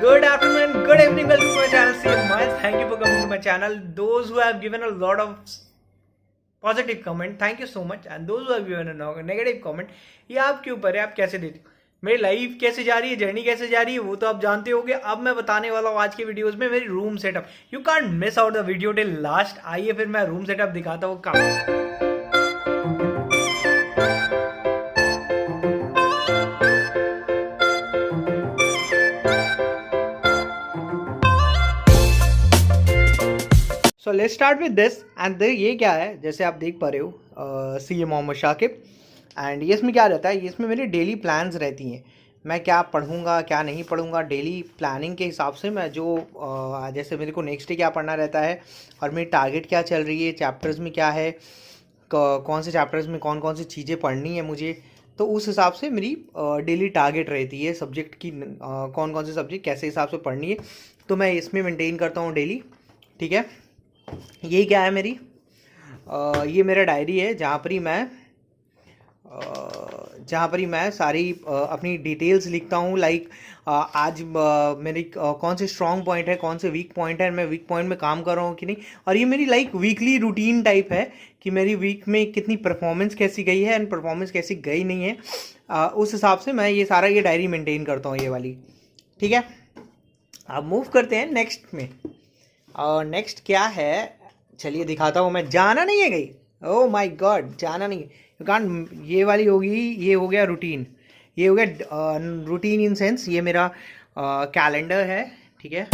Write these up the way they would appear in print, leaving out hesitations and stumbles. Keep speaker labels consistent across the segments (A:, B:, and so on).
A: Good afternoon, good evening, welcome to my channel. See my thank you for coming to my channel. Those who have given a lot of positive comment, thank you so much. And those who have given a negative comment, ये आपके ऊपर है, आप कैसे देते हो। मेरी life कैसे जा रही है, जर्नी कैसे जा रही है, वो तो आप जानते होगे। अब मैं बताने वाला हूँ आज के वीडियोस में मेरी room setup. You can't miss out the video till last. आइए फिर मैं रूम सेटअप दिखाता हूँ कहाँ। So let's start with this and ये क्या है, जैसे आप देख पा रहे हो सी ए मोहम्मद शाकिब। एंड ये इसमें क्या रहता है, ये इसमें मेरी डेली प्लान्स रहती हैं। मैं क्या पढ़ूंगा क्या नहीं पढ़ूंगा, डेली प्लानिंग के हिसाब से मैं जो जैसे मेरे को नेक्स्ट डे क्या पढ़ना रहता है और मेरी टारगेट क्या चल रही है, चैप्टर्स में क्या है, कौन से चैप्टर्स में कौन कौन सी चीज़ें पढ़नी है मुझे, तो उस हिसाब से मेरी डेली टारगेट रहती है सब्जेक्ट की, कौन कौन से सब्जेक्ट कैसे हिसाब से पढ़नी है, तो मैं इसमें मेंटेन करता हूँ डेली। ठीक है, ये क्या है मेरी ये मेरा डायरी है जहाँ पर ही मैं सारी अपनी डिटेल्स लिखता हूँ। लाइक आज मेरी कौन से स्ट्रॉन्ग पॉइंट है, कौन से वीक पॉइंट है, मैं वीक पॉइंट में काम कर रहा हूँ कि नहीं। और ये मेरी लाइक वीकली रूटीन टाइप है कि मेरी वीक में कितनी परफॉर्मेंस कैसी गई है एंड परफॉर्मेंस कैसी गई नहीं है। उस हिसाब से मैं ये सारा ये डायरी मेंटेन करता हूँ, ये वाली। ठीक है, अब मूव करते हैं नेक्स्ट में। और नेक्स्ट क्या है, चलिए दिखाता हूँ मैं। जाना नहीं है कहीं, ओह माय गॉड, जाना नहीं है। यू कांट, ये वाली होगी, ये हो गया रूटीन, ये हो गया रूटीन इन सेंस ये मेरा कैलेंडर है। ठीक है, ये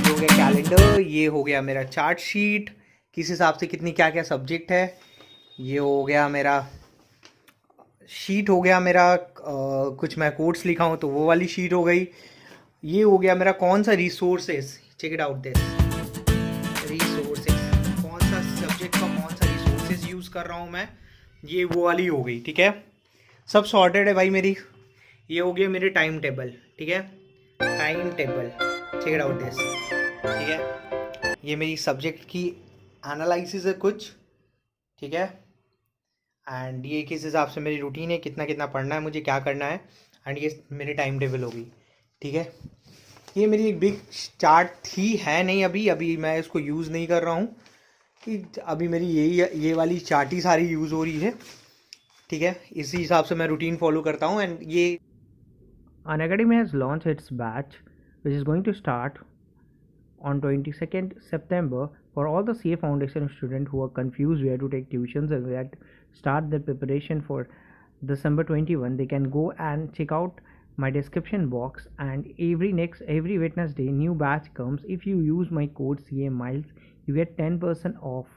A: हो गया कैलेंडर, ये हो गया मेरा चार्ट शीट, किस हिसाब से कितनी क्या क्या सब्जेक्ट है। ये हो गया मेरा शीट, हो गया मेरा कुछ मैं कोट्स लिखा हूँ तो वो वाली शीट हो गई। ये हो गया मेरा कौन सा resources, check it out this resources, कौन सा सब्जेक्ट का कौन सा रिसोर्सेज यूज़ कर रहा हूँ मैं, ये वो वाली हो गई। ठीक है, सब सॉर्टेड है भाई मेरी। ये हो गया मेरे टाइम टेबल। ठीक है, time table, check it out this. ठीक है, ये मेरी सब्जेक्ट की एनालिसिस है कुछ। ठीक है, एंड ये किस हिसाब से मेरी रूटीन है, कितना कितना पढ़ना है मुझे, क्या करना है, एंड ये मेरी टाइम टेबल होगी। ठीक है, ये मेरी एक बिग चार्ट थी, है नहीं अभी मैं इसको यूज़ नहीं कर रहा हूँ कि अभी मेरी ये वाली चार्ट ही सारी यूज़ हो रही है। ठीक है, इसी हिसाब से मैं रूटीन फॉलो करता हूँ। एंड ये
B: Unacademy has launched its batch, which is going to start on 22nd September for all the CA Foundation students who are confused where to take tuitions and where to start their preparation for December 21. They can go and check out my description box, and every Wednesday new batch comes. If you use my code CA Miles, you get 10% off.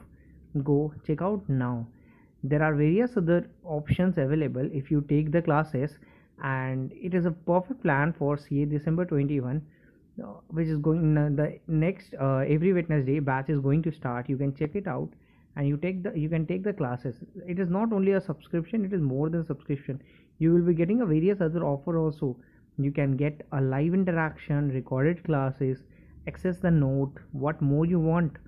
B: Go check out now. There are various other options available if you take the classes, and it is a perfect plan for CA December 21, which is going the next every Wednesday batch is going to start. You can check it out and you can take the classes. It is not only a subscription, it is more than subscription. You will be getting a various other offer also. You can get a live interaction, recorded classes, access the note. What more you want?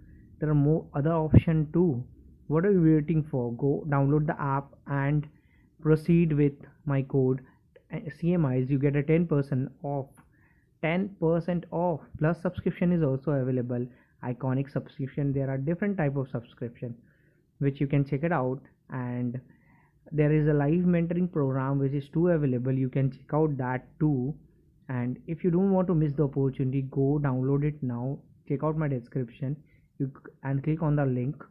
B: There are more other option too. What are you waiting for? Go download the app and proceed with my code CMIs. You get a 10% off. 10% off plus subscription is also available. Iconic subscription, there are different type of subscription which you can check it out. And there is a live mentoring program which is too available, you can check out that too. And if you don't want to miss the opportunity, go download it now, check out my description, and click on the link.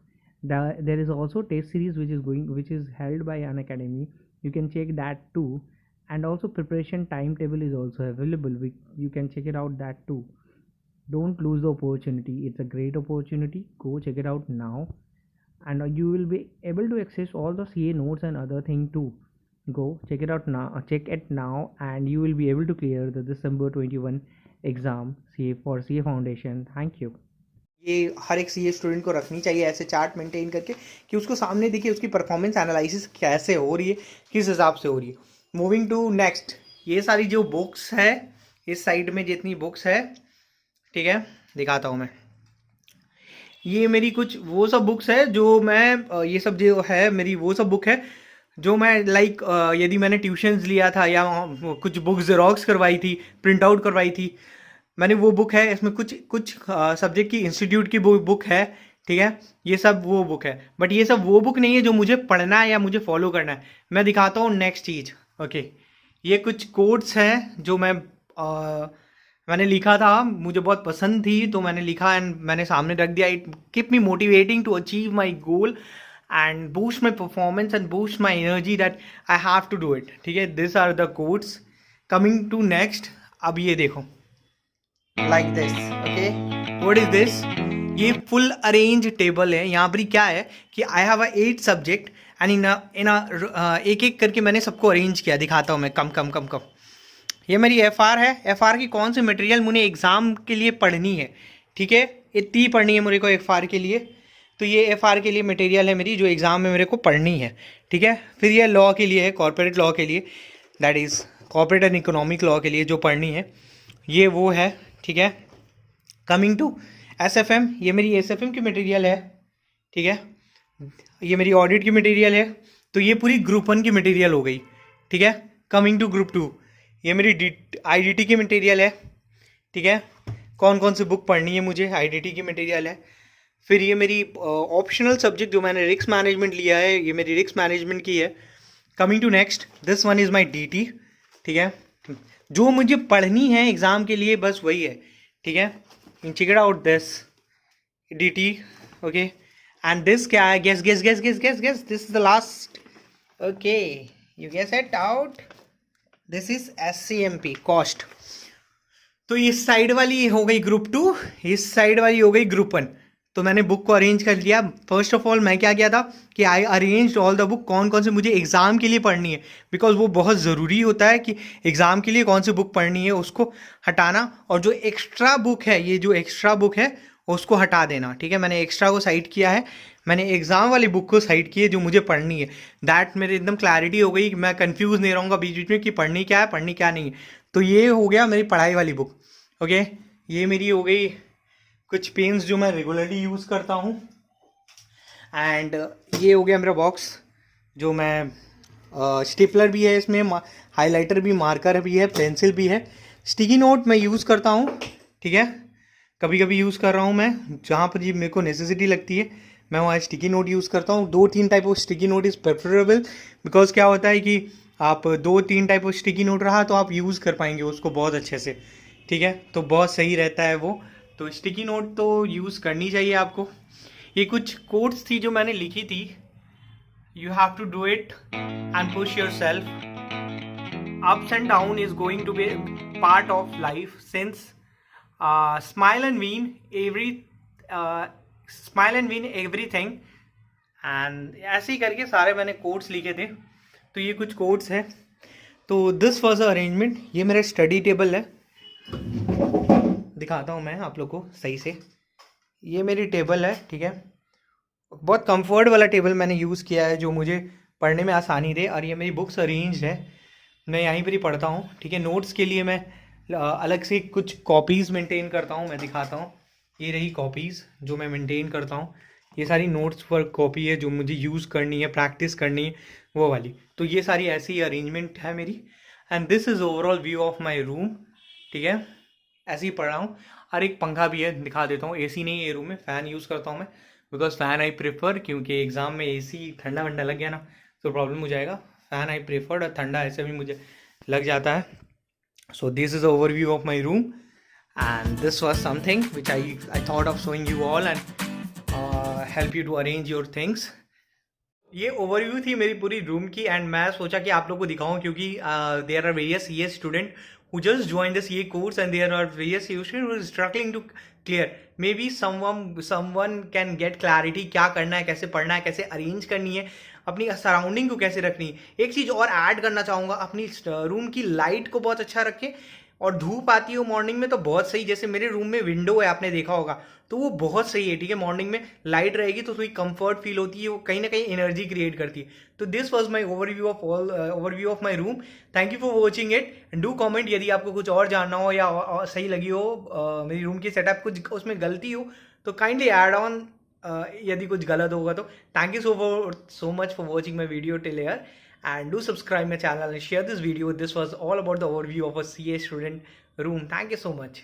B: There is also test series which is held by Unacademy, you can check that too. And also preparation timetable is also available, you can check it out that too. Don't lose the opportunity, it's a great opportunity. Go check it out now, and you will be able to access all the CA notes and other thing too. Go check it out now, and you will be able to clear the December 21 exam for CA Foundation. Thank you.
A: ये हर एक CA student को रखनी चाहिए ऐसे chart maintain करके कि उसको सामने दिखे उसकी परफॉर्मेंस एनालिसिस कैसे हो रही है, किस हिसाब से हो रही है। मूविंग टू नेक्स्ट, ये सारी जो बुक्स है इस साइड में जितनी बुक्स है, ठीक है दिखाता हूँ मैं। ये मेरी कुछ वो सब बुक्स है जो मैं ये सब जो है मेरी वो सब बुक है जो मैं लाइक यदि मैंने ट्यूशन्स लिया था या कुछ बुक ज़ेरॉक्स करवाई थी, प्रिंट आउट करवाई थी, मैंने वो बुक है। इसमें कुछ कुछ सब्जेक्ट की इंस्टीट्यूट की बुक है, ठीक है। ये सब वो बुक है, बट ये सब वो बुक नहीं है जो मुझे पढ़ना है या मुझे फॉलो करना है। मैं दिखाता हूँ नेक्स्ट चीज़। ओके, ये कुछ कोट्स हैं जो मैंने लिखा था, मुझे बहुत पसंद थी तो मैंने लिखा एंड मैंने सामने रख दिया। It keep me motivating to achieve my goal and boost my performance and boost my energy that I have to do it, ठीक है। This are the quotes. Coming to next, अब ये देखो, like this. Okay, what is this? ये full arrange table है। यहाँ पर क्या है कि I have 8 subject and in एक एक करके मैंने सबको अरेंज किया। दिखाता हूँ मैं, कम कम कम कम। ये मेरी FR है। FR की कौन सी मटेरियल मुझे एग्ज़ाम के लिए पढ़नी है, ठीक है। इतनी पढ़नी है मेरे को FR के लिए, तो ये FR के लिए मटेरियल है मेरी जो एग्ज़ाम में मेरे को पढ़नी है, ठीक है। फिर ये लॉ के लिए है, कॉर्पोरेट लॉ के लिए, that is corporate and economic law के लिए जो पढ़नी है, ये वो है, ठीक है। कमिंग टू SFM, ये मेरी SFM की मटेरियल है, ठीक है। ये मेरी ऑडिट की मटेरियल है। तो ये पूरी ग्रुप 1 की मटेरियल हो गई, ठीक है। कमिंग टू ग्रुप 2, ये मेरी IDT की मटेरियल है, ठीक है। कौन कौन सी बुक पढ़नी है मुझे, IDT की मटेरियल है। फिर ये मेरी ऑप्शनल सब्जेक्ट जो मैंने रिस्क मैनेजमेंट लिया है, ये मेरी रिस्क मैनेजमेंट की है। Coming to next, this one is my DT, ठीक है। जो मुझे पढ़नी है एग्ज़ाम के लिए बस वही है, ठीक है। check it out, this DT, okay, and this क्या है? guess this is the last, okay, you guess it out, this is SCMP, cost। तो इस साइड वाली हो गई ग्रुप 2, इस साइड वाली हो गई ग्रुप 1। तो मैंने बुक को अरेंज कर लिया। फर्स्ट ऑफ ऑल मैं क्या किया था कि आई अरेंज ऑल द बुक, कौन कौन सी मुझे एग्ज़ाम के लिए पढ़नी है, बिकॉज वो बहुत ज़रूरी होता है कि एग्ज़ाम के लिए कौन सी बुक पढ़नी है उसको हटाना, और जो एक्स्ट्रा बुक है, ये जो एक्स्ट्रा बुक है उसको हटा देना, ठीक है। मैंने एक्स्ट्रा को साइड किया है, मैंने एग्ज़ाम वाली बुक को साइड की है जो मुझे पढ़नी है। दैट मेरे एकदम क्लैरिटी हो गई कि मैं कंफ्यूज नहीं रहूँगा बीच बीच में कि पढ़नी क्या है, पढ़नी क्या नहीं है। तो ये हो गया मेरी पढ़ाई वाली बुक, ओके। ये मेरी हो गई कुछ पेन्स जो मैं रेगुलरली यूज़ करता हूँ, एंड ये हो गया मेरा बॉक्स जो मैं स्टेपलर भी है इसमें, हाइलाइटर भी, मार्कर भी है, पेंसिल भी है, स्टिकी नोट मैं यूज़ करता हूँ, ठीक है। कभी कभी यूज़ कर रहा हूँ मैं, जहाँ पर जी मेरे को नेसेसिटी लगती है मैं वहाँ स्टिकी नोट यूज़ करता हूँ। 2-3 type of sticky note is preferable, because क्या होता है कि आप 2-3 टाइप ऑफ स्टिकी नोट रहा तो आप यूज़ कर पाएंगे उसको बहुत अच्छे से, ठीक है। तो बहुत सही रहता है वो, तो स्टिकी नोट तो यूज़ करनी चाहिए आपको। ये कुछ कोट्स थी जो मैंने लिखी थी, you have to do it and push yourself, ups and down is going to be part of life, since smile and win everything, and ऐसे ही करके सारे मैंने कोट्स लिखे थे। तो ये कुछ कोट्स हैं। तो दिस वॉज अ अरेंजमेंट। ये मेरा स्टडी टेबल है, दिखाता हूँ मैं आप लोग को सही से। ये मेरी टेबल है, ठीक है। बहुत कंफर्ट वाला टेबल मैंने यूज़ किया है जो मुझे पढ़ने में आसानी दे, और ये मेरी बुक्स अरेंज है, मैं यहीं पर ही पढ़ता हूँ, ठीक है। नोट्स के लिए मैं अलग से कुछ कॉपीज़ मेंटेन करता हूँ, मैं दिखाता हूँ। ये रही कॉपीज़ जो मैं मेंटेन करता हूँ, ये सारी नोट्स पर कॉपी है जो मुझे यूज़ करनी है, प्रैक्टिस करनी है, वो वाली। तो ये सारी ऐसी अरेंजमेंट है मेरी, and this is overall view of my room, ठीक है। ऐसे ही पढ़ रहा हूँ, और एक पंखा भी है, दिखा देता हूँ। AC नहीं है ये रूम में, फ़ैन यूज़ करता हूँ मैं, बिकॉज फ़ैन आई प्रेफर, क्योंकि एग्ज़ाम में AC ठंडा वंडा लग गया ना तो प्रॉब्लम हो जाएगा। फ़ैन आई प्रेफर्ड, और ठंडा ऐसे भी मुझे लग जाता है। So this is the overview of my room, and this was something which I thought of showing you all and help you to arrange your things. ये ओवरव्यू थी मेरी पूरी रूम की, एंड मैं सोचा कि आप लोग को दिखाऊं, क्योंकि there are various CA student who just joined the CA course, and there are various CA students who are struggling to clear. Maybe someone can get clarity, क्या करना है, कैसे पढ़ना है, कैसे अरेंज करनी है, अपनी सराउंडिंग को कैसे रखनी है। एक चीज़ और ऐड करना चाहूँगा, अपनी रूम की लाइट को बहुत अच्छा रखें, और धूप आती हो मॉर्निंग में तो बहुत सही, जैसे मेरे रूम में विंडो है, आपने देखा होगा, तो वो बहुत सही है, ठीक है। मॉर्निंग में लाइट रहेगी तो थोड़ी कंफर्ट फील होती है, वो कहीं ना कहीं एनर्जी क्रिएट करती है। तो this was my overview of my room. Thank you for watching it, and do comment यदि आपको कुछ और जानना हो या सही लगी हो मेरी रूम की सेटअप, कुछ उसमें गलती हो तो काइंडली ऐड ऑन, यदि कुछ गलत होगा तो। Thank you so much for watching my video till here, and do subscribe my channel and share this video. This was all about the overview of a CA student room. Thank you so much.